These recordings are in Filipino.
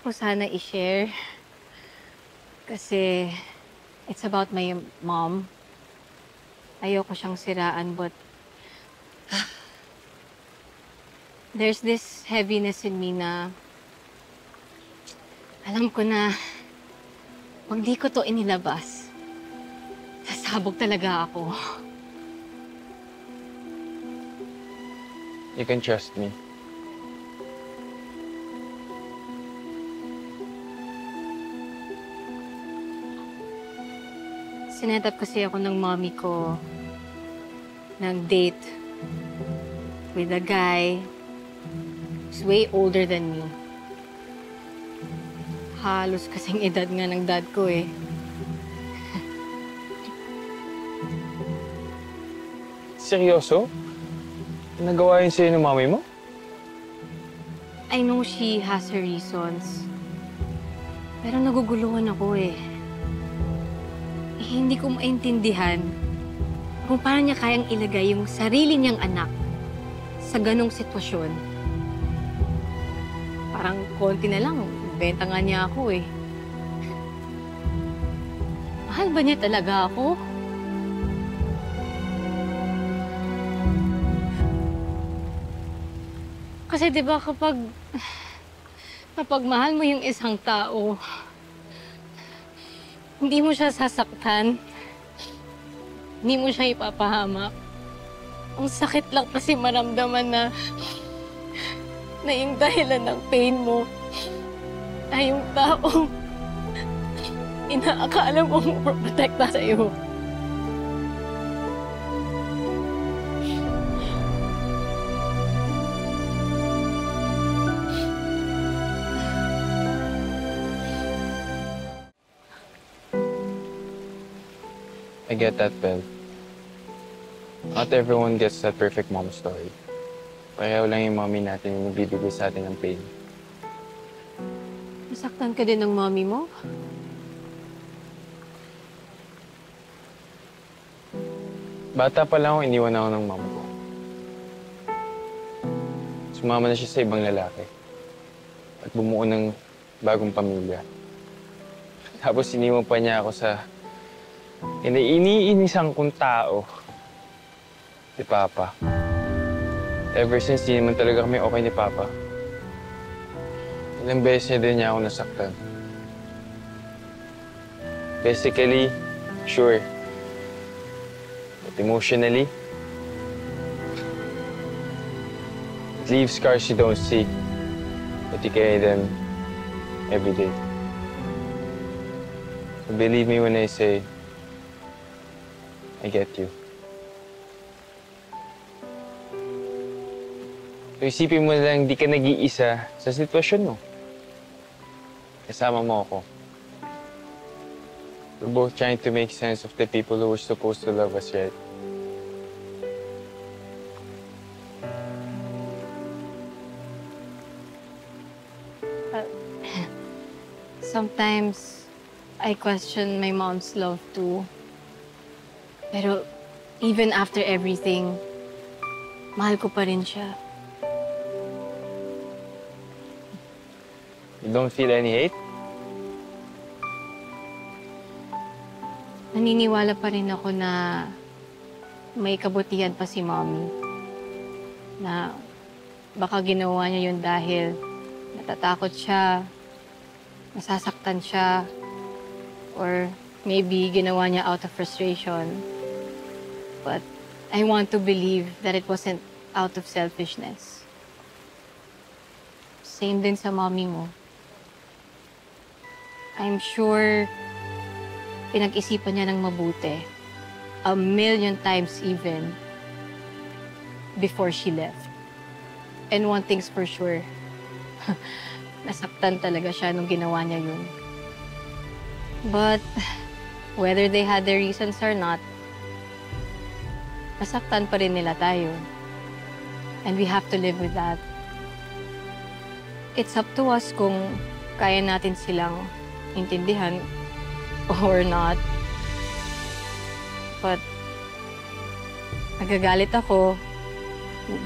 ko sana i-share kasi it's about my mom. Ayoko siyang siraan but there's this heaviness in me na alam ko na pag di ko to inilabas, sasabog talaga ako. You can trust me. Sinetap kasi ako ng mommy ko nag-date with a guy who's way older than me. Halos kasing edad nga ng dad ko eh. Seryoso? Nagawa yun sa'yo ng mami mo? I know she has her reasons. Pero naguguluhan ako eh. Hindi ko maintindihan kung paano niya kayang ilagay yung sarili niyang anak sa ganong sitwasyon. Parang konti na lang, benta nga niya ako eh. Mahal ba niya talaga ako? Kasi 'di ba kapag mahal mo yung isang tao, hindi mo siya sasaktan, hindi mo siya ipapahamak. Ang sakit lang kasi maramdaman na yung dahilan ng pain mo ay yung taong inaakala mong protekta sa'yo. I get that, Belle. Not everyone gets that perfect mom story. Pareho lang yung mommy natin yung nagbibigay sa atin ng pain. Nasaktan ka din ng mommy mo? Bata pa lang ako, iniwan ako ng mama ko. Sumama na siya sa ibang lalaki. At bumuo ng bagong pamilya. Tapos iniwan pa niya ako sa iniinisan kong tao. Si Papa. Ever since, di naman talaga kami okay ni Papa. Ilang beses niya din niya ako nasaktan. Physically, sure. But emotionally, it leaves scars you don't see, but you carry them every day. So believe me when I say, I get you. So isipin mo lang, di ka nag-iisa sa sitwasyon mo. Kasama mo ako. We're both trying to make sense of the people who were supposed to love us, right? Sometimes, I question my mom's love too. Pero even after everything, mahal ko pa rin siya. You don't feel any hate? Naniniwala pa rin ako na may kabutihan pa si mommy. Na baka ginawa niya yun dahil natatakot siya, nasasaktan siya, or maybe ginawa niya out of frustration. But I want to believe that it wasn't out of selfishness. Same din sa mommy mo. I'm sure pinag-isipan niya ng mabuti. 1,000,000 times even before she left. And one thing's for sure, nasaktan talaga siya nung ginawa niya yun. But whether they had their reasons or not, nasaktan pa rin nila tayo. And we have to live with that. It's up to us kung kaya natin silang intindihan or not. But nagagalit ako,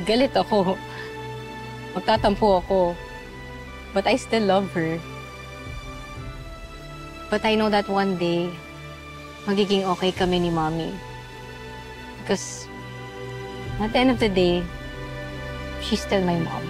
galit ako, magtatampo ako, but I still love her. But I know that one day, magiging okay kami ni Mommy. Because at the end of the day, she's still my mom.